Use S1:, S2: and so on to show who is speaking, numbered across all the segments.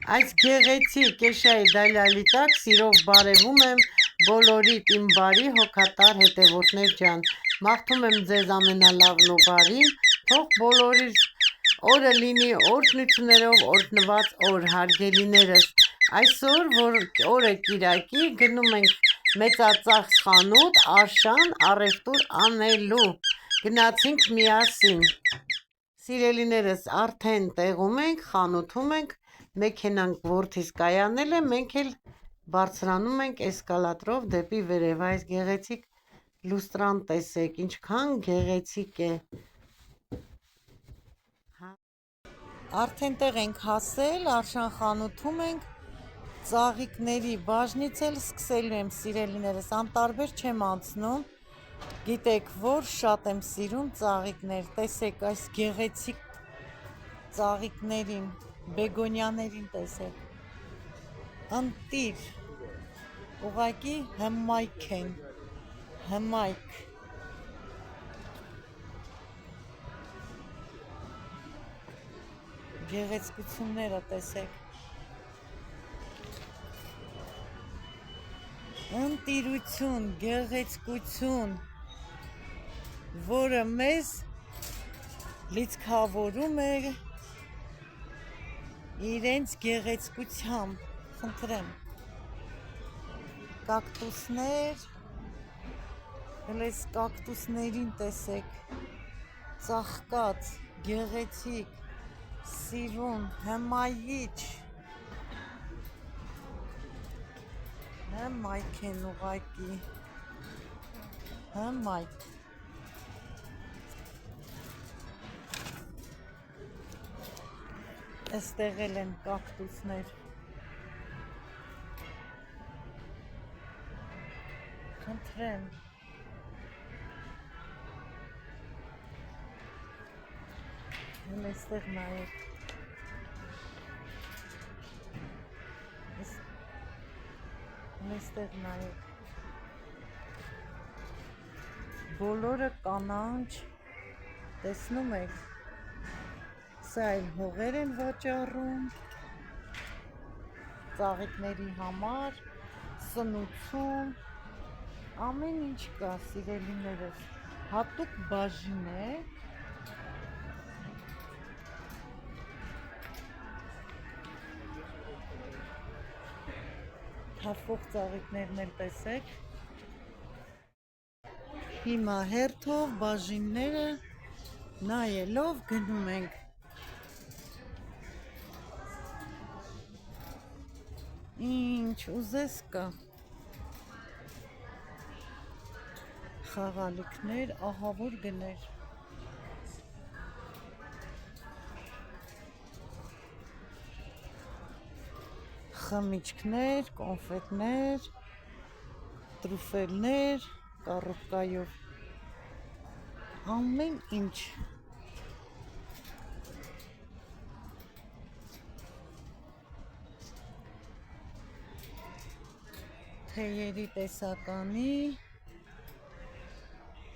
S1: Այս գեղեցիկ Կեշայի դալյալի տակ սիրով բարևում եմ բոլորիդ իմ բարի հոգատար հետևորդներ ջան, մաղթում եմ ձեզ ամենալավն ու բարին, թող բոլորիս օրը լինի օրհնություններով օրհնված օր, հարգելիներս, այսօր որ օրը կիրակի գնում ենք մեծածախս խանութ Արշան առևտուր անելու, գնացինք միասին, սիրելիներս արդեն տեղում ենք, խանութում ենք, մեքենանք որդիս կայանել է, մենք էլ բարձրանում ենք էսկալատրով դեպի վերև, այս գեղեցիկ լուստրան տեսեք, ինչքան գեղեցիկ է, արդեն տեղ ենք հասել, Արշան խանութում ենք, ծաղիկների բաժնից էլ սկսելու եմ սիրելիներս, անտարբեր չեմ անցնում, գիտեք որ շատ եմ սիրում ծաղիկներ, տեսեք այս գեղեցիկ ծաղիկներին, բեգոնյաներին տեսեք, ընտիր, ուղղակի հմայք են, հմայք, գեղեցկությունները տեսեք, ընտիրություն, գեղեցկություն, որը մեզ լիցքավորում է իրենց գեղեցկությամբ, խնդրեմ, կակտուսներ, հլես կակտուսներին տեսեք, ծաղկած, գեղեցիկ, սիրուն, հմայիչ, հմայք են ուղղակի, հմայք, այստեղ էլ են կակտուսներ, խնդրեմ, հել այստեղ նայեք, այստեղ նայեք, բոլորը կանաչ, տեսնում եք, սա էլ հողեր են վաճառում, ծաղիկների համար, սնուցում, ամեն ինչ կա սիրելիներս, հատուկ բաժին է, թափվող ծաղիկներն էլ տեսեք, հիմա հերթով բաժինները նայելով գնում ենք, ինչ ուզես կա, խաղալիքներ, ահավոր գներ, խմիչքներ, կոնֆետներ, տրուֆելներ, կառուպկայով, ամեն ինչ, թեյերի տեսականի,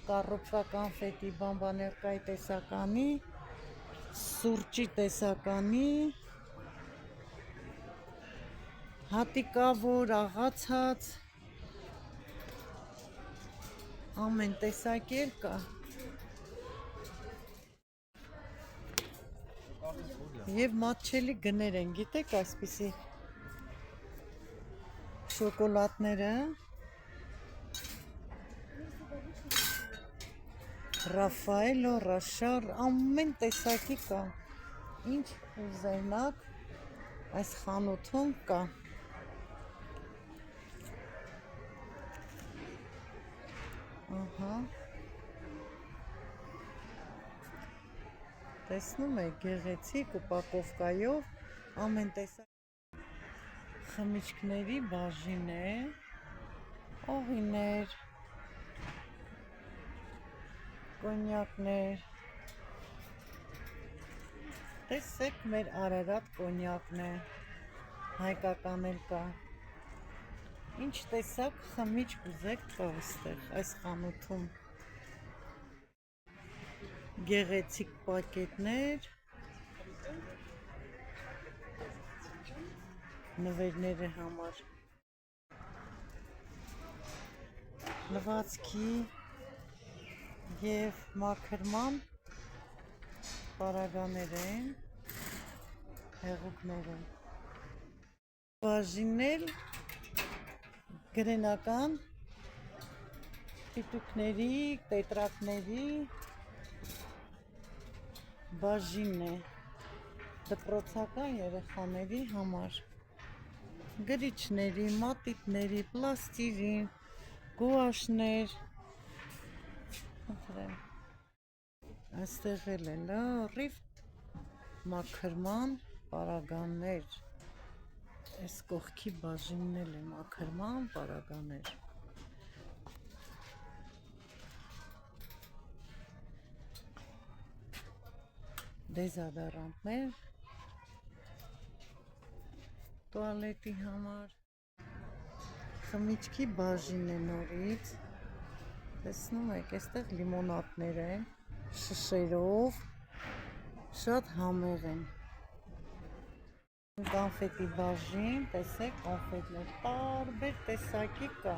S1: կառուպկա կանֆետի բամբաներկայի տեսականի, սուրճի տեսականի, հատիկավոր, աղացած, ամեն տեսակեր կա, և մատչելի գներ են, գիտեք այսպիսի շոկոլադները, Ռաֆայելո, Ռաշար, ամեն տեսակի կա, ինչ ուզենաք այս խանութում կա, տեսնում եք գեղեցիկ ուպակովկայով ամեն տեսակ խմիչքների բաժին է, օղիներ, կոնյակներ, տեսեք մեր Արարատ կոնյակն է, հայկական էլ կա, ինչ տեսակ խմիչք ուզեք կա այստեղ այս խանութում, Գեղեցիկ պակետներ, նվերների համար, լվացքի և մաքրման պարագաներ են, հեղուկներ են, բաժիններ գրենական պիտուկների, տետրակների բաժինն է դպրոցական երեխաների համար, գրիչների, մատիտների, պլաստիրին, գուաշներ, այստեղ էլ են լրիվ մաքրման պարագաներ, այս կողքի բաժինն էլ է մաքրման պարագաներ, դեզադորանտներ տուալետի համար, խմիչքի բաժին է նորից, տեսնում եք, այստեղ լիմոնադներ են, շշերով, շատ համեղ են, կոնֆետի բաժին, տեսեք, կոնֆետներ, տարբեր տեսակի կա,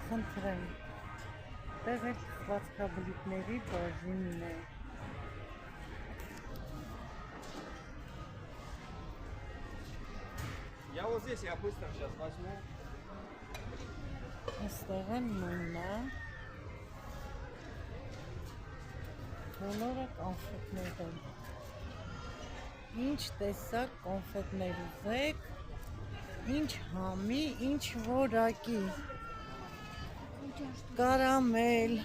S1: խնդրեմ, տեղ էլ խվածքաբլիթների բաժինն է,
S2: Я вот здесь, я быстро сейчас возьму.
S1: Այստեղ են նույնը, բոլորը կոնֆետներ են, ինչ տեսակ կոնֆետներ ուզեք, ինչ համի, ինչ որակի, կարամել,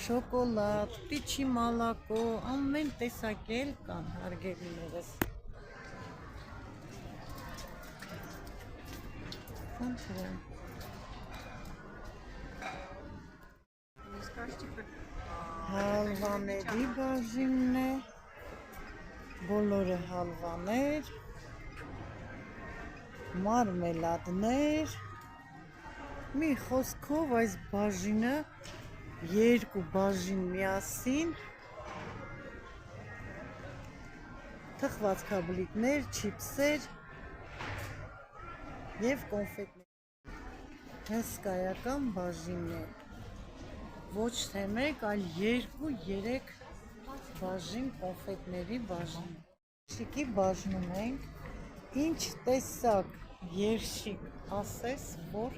S1: շոկոլադ, պիչի մալակո, ամեն տեսակ էլ կան հարգելիներս, խնդրեմ, հալվաների բաժինն է, բոլորը հալվաներ, մարմելադներ, մի խոսքով այս բաժինը, երկու բաժին միասին, թխվածքաբլիթներ, չիպսեր և կոնֆետներ, հսկայական բաժինն է, ոչ թե մեկ, այլ 2-3 բաժին կոնֆետների բաժին, երշիկի բաժնում ենք, ինչ տեսակ երշիկ ասես, որ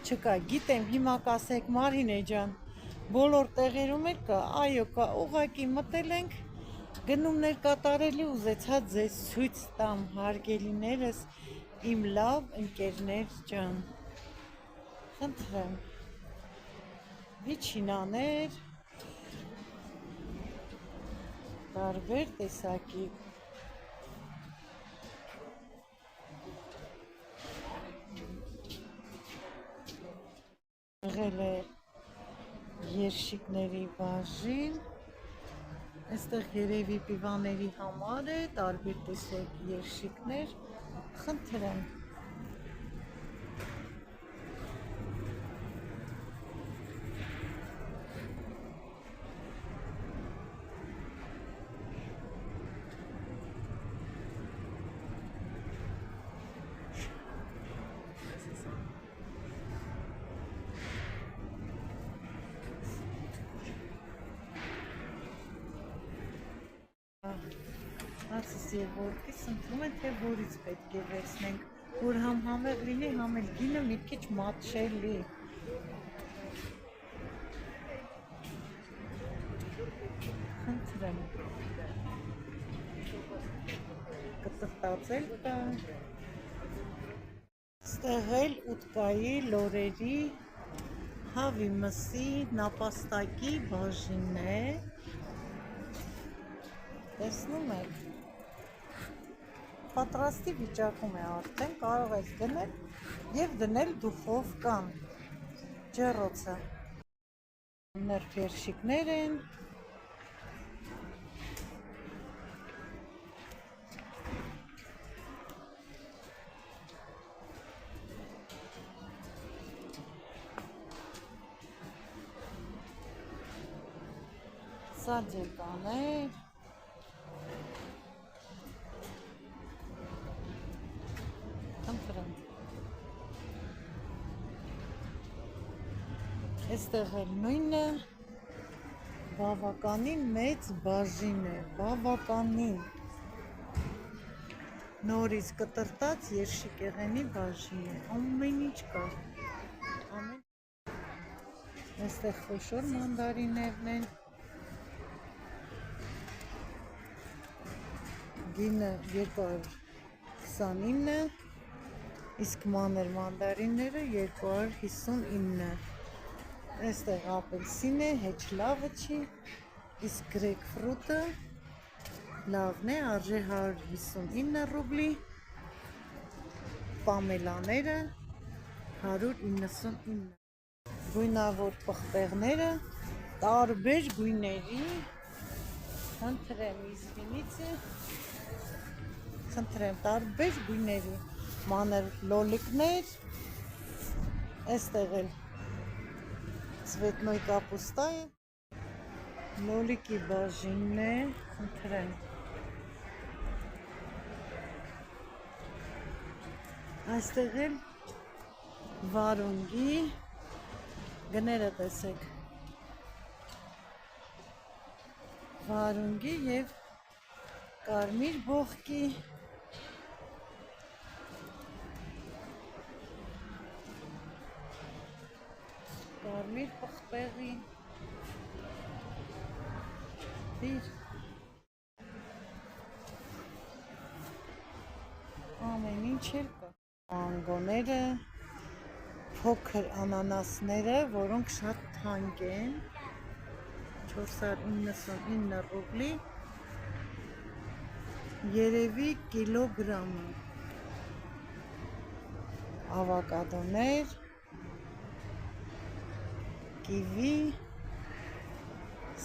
S1: չկա, գիտեմ հիմա կասեք Մարինե ջան, բոլոր տեղերում էլ կա, այո կա, ուղղակի մտել ենք, գնումներ կատարելի ուզեցա ձեզ ցույց տամ հարգելիներս, իմ լավ ընկերներ ջան, խնդրեմ, վիչինաներ, տարբեր տեսակի, եղել է երշիկների բաժին, այստեղ երևի պիվաների համար է, տարբեր տեսակ երշիկներ, խնդրեմ, Ասես և որքից ընտրում են, թե որից պետք է վերցնենք, որ համ համեղ լինի, համ էլ գինը մի քիչ մատչելի, խնդրեմ, կտրտածել կա, ստեղ էլ ուտկայի, լորերի, հավի մսի, նապաստակի բաժինն է, տեսնում եք, պատրաստի վիճակում է արդեն, կարող ես գնել և դնել դուխովկան, ջեռոցը, ներք երշիկներ են, Սաջեկաներ, խնդրեմ, այստեղ էլ նույնը, բավականին մեծ բաժին է, բավականին, նորից կտրտած երշիկեղենի բաժին է, ամեն ինչ կա, այստեղ խոշոր մանդարիներն են, գինը 229, իսկ մանր մանդարինները 259, այստեղ ապելսին է, հեչ լավը չի, իսկ գրեյփֆրուտը լավն է, արժե 159 ռուբլի, պամելաները 199, գույնավոր պղպեղները տարբեր գույների, խնդրեմ իզվինիցը, խնդրեմ տարբեր գույների, մանր լոլիկներ, այստեղ էլ цветной կապուստա է, լոլիկի բաժինն է, խնդրեմ, այստեղ էլ վարունգի, գները տեսեք, վարունգի և կարմիր բողկի, կարմիր պղպեղի, ամեն ինչ էլ կա, մանգոները, փոքր անանասները, որոնք շատ թանկ են, 499 ռուբլի, երևի կիլոգրամը, ավոկադոներ, կիվի,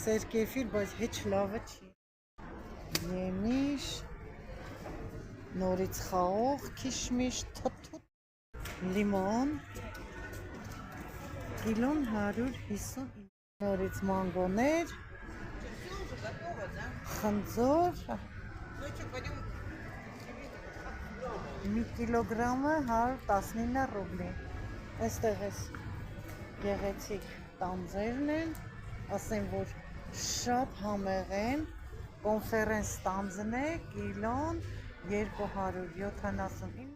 S1: սերկեֆիր, բայց հեչ լավը չի, եմիշ, նորից խաղող, քիշմիշ, թթուտ, լիմոն, կիլոն 159, նորից մանգոներ, խնձոր, մի կիլոգրամը 119 ռուբլի, այստեղ ես գեղեցիկ տանձերն են, ասեմ, որ շատ համեղ են, կոնֆերենս տանձն է, կիլոն 279,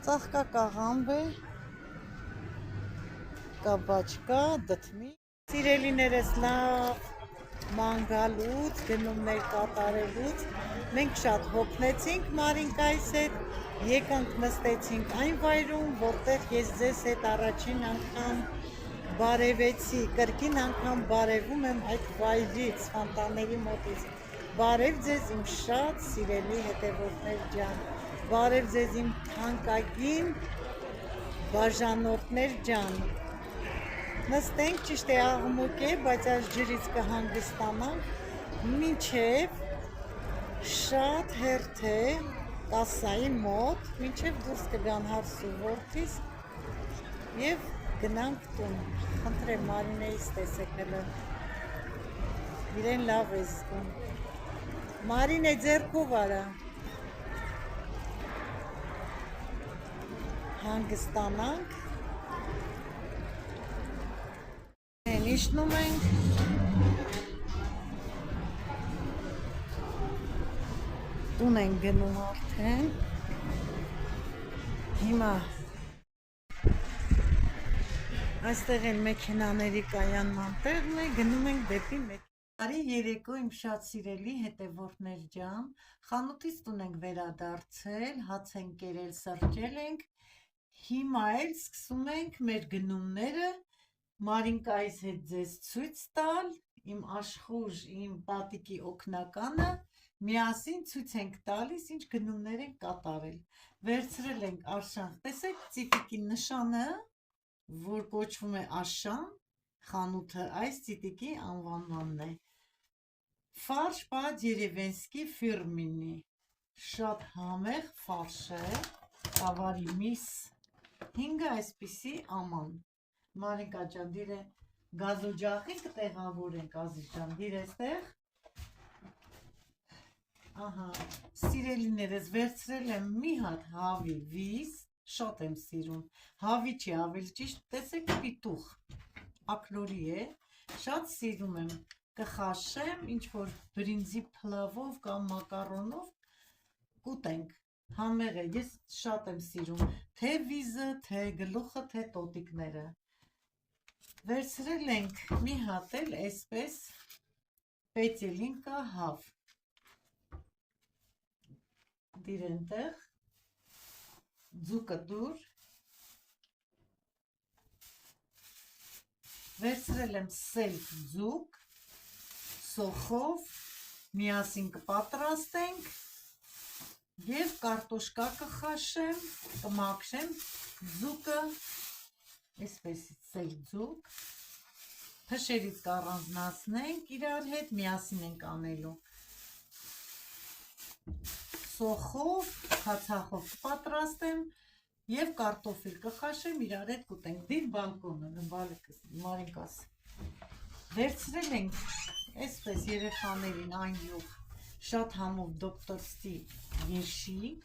S1: ծաղկա կաղամբ է, կաբաչկա, դթմի, սիրելիներս լավ մանգալուց, գնումներ կատարելուց, մենք շատ հոգնեցինք Մարինկայիս հետ, եկանք նստեցինք այն վայրում, որտեղ ես ձեզ հետ առաջին անգամ բարևեցի, կրկին անգամ բարևում եմ այդ վայրից, Ֆոնտանների մոտից, բարև ձեզ իմ շատ սիրելի հետևորդներ ջան, բարև ձեզ իմ թանկագին բաժանորդներ ջան, նստենք, ճիշտ է աղմուկ է, բայց այս ջրից կհանգստանանք, մինչև շատ հերթ է կասայի մոտ, մինչև դուրս կգան հարսու որդիս և գնանք տուն, խնդրեմ Մարինեից տեսեք հլը, իրեն լավ է զգում, Մարինե ձեռքով արա, հանգստանանք, Իշտնում ենք, տուն ենք գնում արդեն, հիմա այստեղ են մեքենաների կայանման տեղն է, գնում ենք դեպի Բարի երեկո իմ շատ սիրելի հետևորդներ ջան, խանութից տուն ենք վերադարձել, հաց ենք կերել, սրճել ենք, հիմա էլ սկսում ենք մեր գնումները, Մարինկայիս հետ ձեզ ցույց տալ, իմ աշխուժ, իմ տատիկի օգնականը, միասին ցույց ենք տալիս, ինչ գնումներ ենք կատարել, վերցրել ենք Արշանք, տեսեք ծիտիկի նշանը, որ կոչվում է Աշան, խանութը այս ծիտիկի անվանմանն է, Ֆարշ պա դերևենսկի ֆիրմինի, շատ համեղ ֆարշ է, տավարի միս, 5 այսպիսի աման, Մարինկա ջան, դիրե Գազօջախին կտեղավորենք Ազիզջան, դիր էստեղ։ Ահա, սիրելիներս վերցրել եմ մի հատ հավի վիզ, շատ եմ սիրում, հավի չի ավելի ճիշտ, տեսեք պիտուղ, ակնորի է, շատ սիրում եմ, կխաշեմ, ինչ-որ բրինձի փլավով կամ մակարոնով, կուտենք, համեղ է, ես շատ եմ սիրում, թե վիզը, թե գլուխը, թե տոտիկները, վերցրել ենք մի հատ էլ այսպես պետելինկա հավ, դիր ենտեղ, ձուկը դուր, վերցրել եմ սելք ձուկ, սոխով, միասին կպատրաստենք և կարտոշկա կխաշեմ, կմաքրեմ, ձուկը, այսպես սելք ձուկ, փշերից կառանձնացնենք իրար հետ, միասին ենք անելու, սոխով, քացախով կպատրաստեմ և կարտոֆիլ կխաշեմ, իրար հետ կուտենք, դիր բալկոնը, Մարինկաս, վերցրել ենք, այսպես երեխաներին այն յուղ, շատ համով դոկտորստի երշիկ,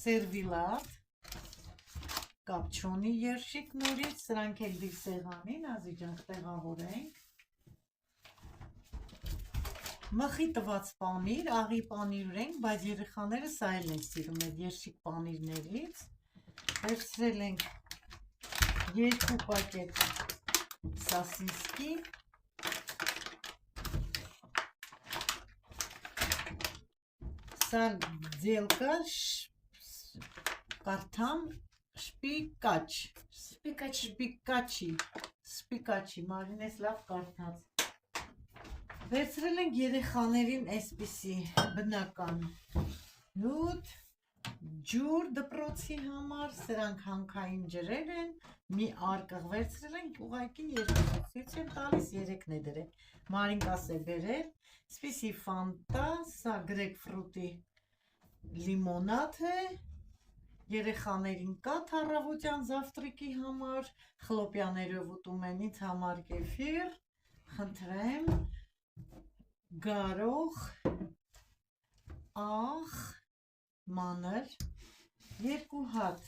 S1: սերվիլատ, կապչոնի երշիկ նորից, սրանք էլ դիր սեղանին, Ազիջան կտեղավորենք, մխի տված պանիր, աղի պանիր ունենք, բայց երեխաները սա էլ են սիրում այդ երշիկ պանիրներից, վերցրել ենք 2 պակետ սասիսկի, սալձելկա, կարդամ շպիկաչի, Մարինես լավ կարդաց, վերցրել ենք երեխաներին այսպիսի բնական նյութ, ջուր դպրոցի համար, սրանք հանքային ջրեր են, մի արկղ վերցրել ենք, ուղղակի երկուսից եմ տալիս, 3-ն է դրել, Մարինկաս է բերել, այսպիսի ֆանտա, սա գրեյպֆրուտի լիմոնադ է, երեխաներին կաթ առավոտյան զավտրիկի համար, խլոպյաներով ուտում են, ինձ համար կեֆիր, խնդրեմ, գարող, աղ, մանր, 2 հատ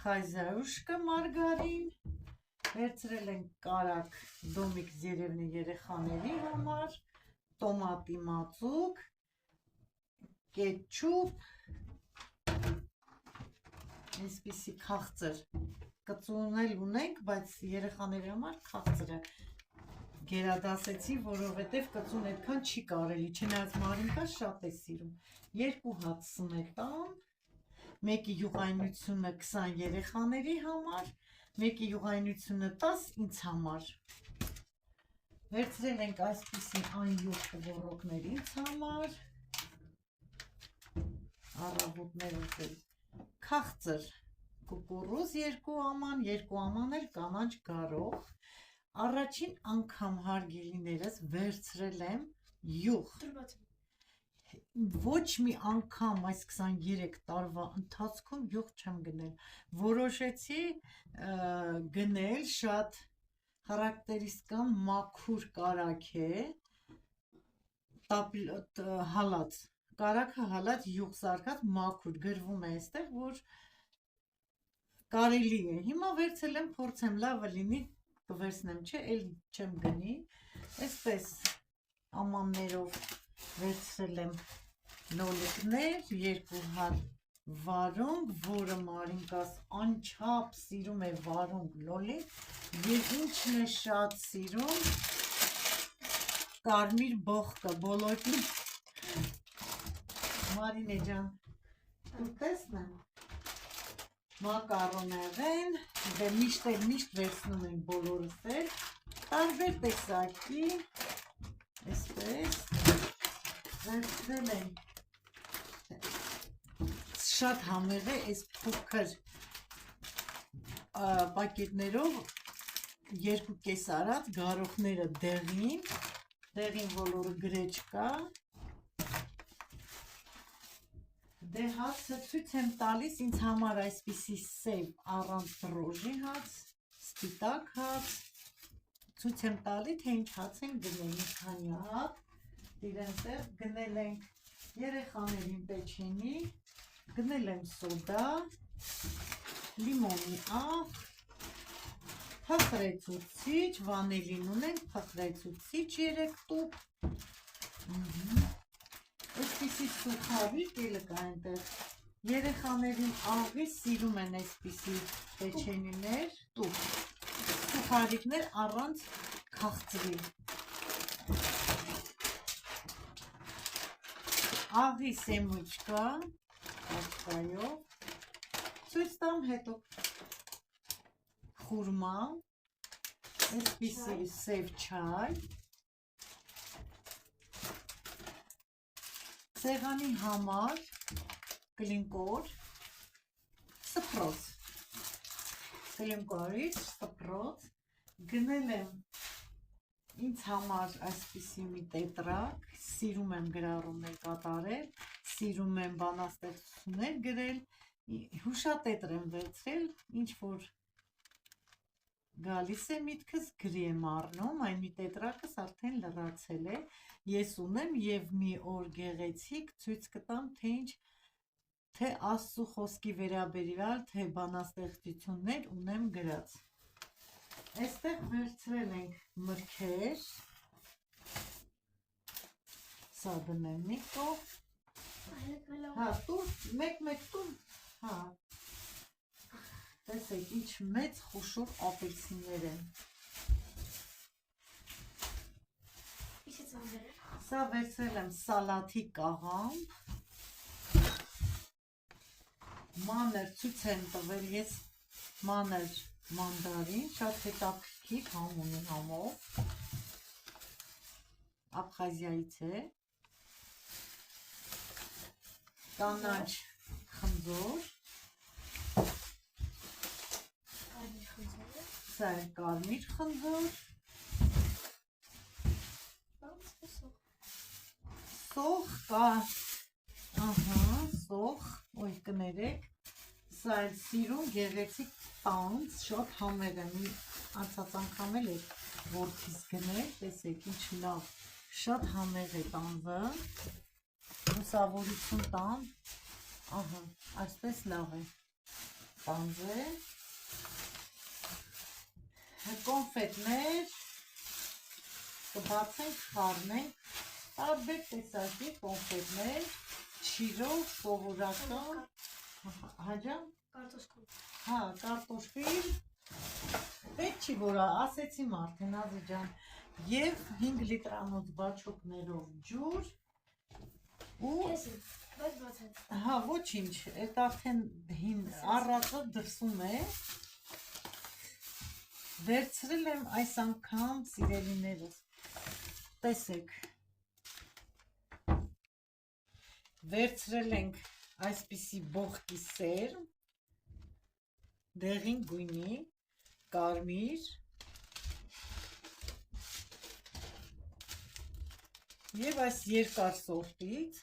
S1: խայզաուշկը մարգարին, վերցրել ենք կարակ դոմիկս երևնի երեխաների համար, տոմատի մածուկ, կետչուպ, այսպիսի քաղցր, կծուն էլ ունենք, բայց երեխաների համար քաղցրը գերադասեցի, որովհետև կծուն այդքան չի կարելի, չնայած Մարինկա շատ է սիրում, 2 հատ սմետան, մեկի յուղայնությունը 20 երեխաների համար, մեկի յուղայնությունը 10 ինձ համար, վերցրել ենք այսպիսի այն յուղ կոռոկներ ինձ համար, առավոտներով էլ քաղցր, կուկուռուզ 2 աման, 2 աման էլ կանաչ գարող, առաջին անգամ հարգելիներս վերցրել եմ յուղ, ոչ մի անգամ այս 23 տարվա ընթացքում յուղ չեմ գնել, որոշեցի գնել շատ խարակտերիստիկան մաքուր կարակ է, հալած, կարակը հալած յուղ սարքած մաքուր, գրվում է այստեղ, որ կարելի է, հիմա վերցել եմ, փորձեմ լավը լինի, կվերցնեմ, չէ, էլ չեմ գնի, այսպես ամաններով վերցրել եմ լոլիկներ, 2 հատ վարունգ, որը Մարինկաս անչափ սիրում է վարունգ լոլիկ, և ինչն է շատ սիրում, կարմիր բողկը, բոլորի, Մարինե ջան, դու տեսնեմ, մակարոնեղեն, դե միշտ վերցնում ենք բոլորս էլ, տարբեր տեսակի, այսպես, վերցրել ենք, շատ համեղ է, այս փոքր պակետներով 2 կեսարած գարոխները դեղին բոլորը գրեչկա, դե հացը ցույց եմ տալիս ինձ համար այսպիսի սև առանց դրոժի հաց,
S3: սպիտակ հաց, ցույց եմ տալի, թե ինչ հաց են գնել, մի քանի հատ, իրենց էլ գնել ենք երեխաներին պեչենի, գնել եմ սոդա, լիմոնի աղ, փխրեցուցիչ, վանիլին ունենք, փխրեցուցիչ 3 տուփ, այսպիսի սուխարիկ էլ կա այնտեղ, երեխաներին աղի սիրում են այսպիսի պեչենիներ, տուփ, սուխարիկներ առանց քաղցրի, աղի սեմուչկա, աղկայով, ցույց տամ հետո, խուրմա, այսպիսի սև չայ, սեղանի համար կլինկոր, սփռոց, կլինկորից սփռոց, գնել եմ ինձ համար այսպիսի մի տետրակ, սիրում եմ գրառումներ կատարել, սիրում եմ բանաստեղծություններ գրել, հուշատետր եմ վերցրել, ինչ որ գալիս է միտքս գրի եմ առնում, այն մի տետրակս արդեն լրացել է, ես ունեմ և մի օր գեղեցիկ ցույց կտամ, թե ինչ, թե Աստծու խոսքի վերաբերյալ, թե բանաստեղծություններ ունեմ գրած, այստեղ վերցրել ենք մրգեր, սա դնեմ մի կողմ, հա, տուր, մեկ տուր, հա, տեսեք, ինչ մեծ խուշով ապելսիններ են, սա վերցրել եմ սալաթի կաղամբ, մանր ցույց եմ տվել ես մանր մանդարին, շատ հետաքրքիր համ ունի համով, Աբխազիայից է, կանաչ խնձոր, սա է կարմիր խնձոր, սոխ կա, սոխ, ոյ կներեք, սա էլ սիրում գեղեցիկ տանձ, շատ համեղ եմ, անցած անգամ էլ եք որդիս գնել, տեսեք ինչ լավ, շատ համեղ է տանձը, լուսավորություն տան, այսպես լավ է, տանձ է, կոնֆետներ, կբացենք, խառնենք, տարբեր տեսակի կոնֆետներ, չիրով, սովորական, հաջան, հա, կարտոշկիր, պետք չի որ ասեցի մարդեն Ազի ջան, և 5 լիտրանոց բաչոկներով ջուր, ու, հա, ոչինչ, էդ արդեն առածը դրսում է, վերցրել եմ այս անգամ սիրելիներս, տեսեք, վերցրել ենք այսպիսի բողկի սերմ, դեղին գույնի, կարմիր, և այս երկար սորտից,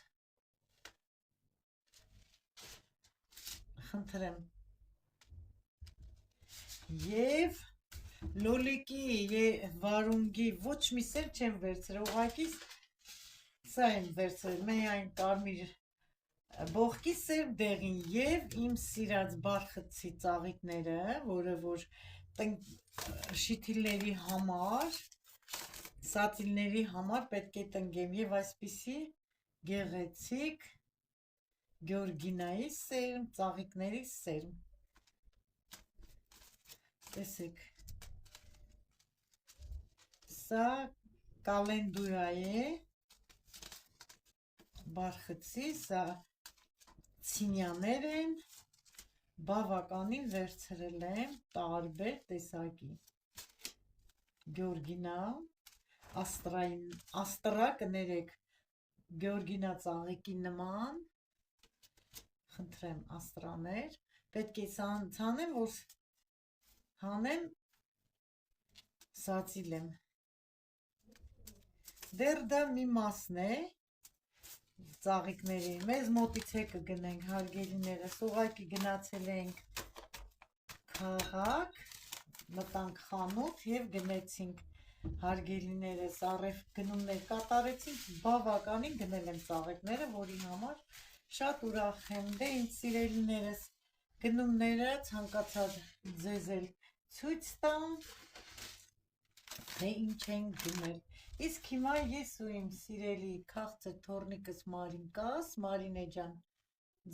S3: խնդրեմ, և լոլիկի վարունգի ոչ մի սեր չեմ վերցրել, ուղղակի սա եմ վերցրել, միայն կարմիր բողկի սեր դեղին և իմ սիրած բարխծի ծաղիկները, որը որ շիթիլների համար, սատիլների համար պետք է տնկեմ և այսպիսի գեղեցիկ գեորգինայի սերմ, ծաղիկների սերմ, տեսեք, սա կալենդուրա է, բարխծի, սա ցինյաներ են, բավականին վերցրել եմ տարբեր տեսակի, գեորգինա, աստրա կներեք, գեորգինա ծաղիկի նման, խնդրեմ աստրաներ, պետք է ցանեմ, որ հանեմ, սացիլ եմ, դեռ դա մի մասն է, ծաղիկների, մեզ մոտից է կգնենք հարգելիներս, ուղղակի գնացել ենք քաղաք, մտանք խանութ եւ գնեցինք հարգելիներս առև գնումներ կատարեցինք, բավականին գնել եմ ծաղիկները, որի համար շատ ուրախ եմ։ Դե ինձ սիրելիներս, գնումները ցանկացա ձեզ էլ ցույց տամ, թե ինչ են գնել։ Իսկ հիմա ես ու իմ սիրելի քաղցր թորնիկս Մարինկաս, Մարինե ջան,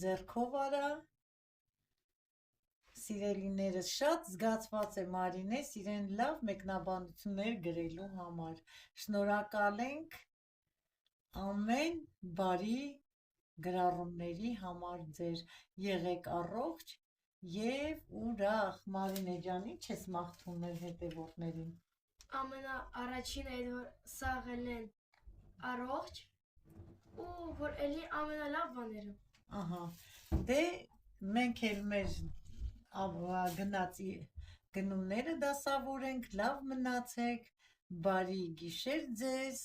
S3: ձեռքով արա։ Սիրելիներս, շատ զգացված է Մարինես իրեն լավ մեկնաբանություններ գրելու համար։ Շնորհակալ ենք ամեն բարի գրառումների համար ձեր։ Եղեք առողջ եւ ուրախ։ Մարինե ջան, ինչ ես մաղթում մեր հետևորդներին։
S4: Ամենաառաջինը այդ որ սաղելեն առողջ ու որ էլի ամենալավ բաները։
S3: Ահա, դե մենք էլ մեր գնաց գնումները դասավորենք, լավ մնացեք, բարի գիշեր ձեզ,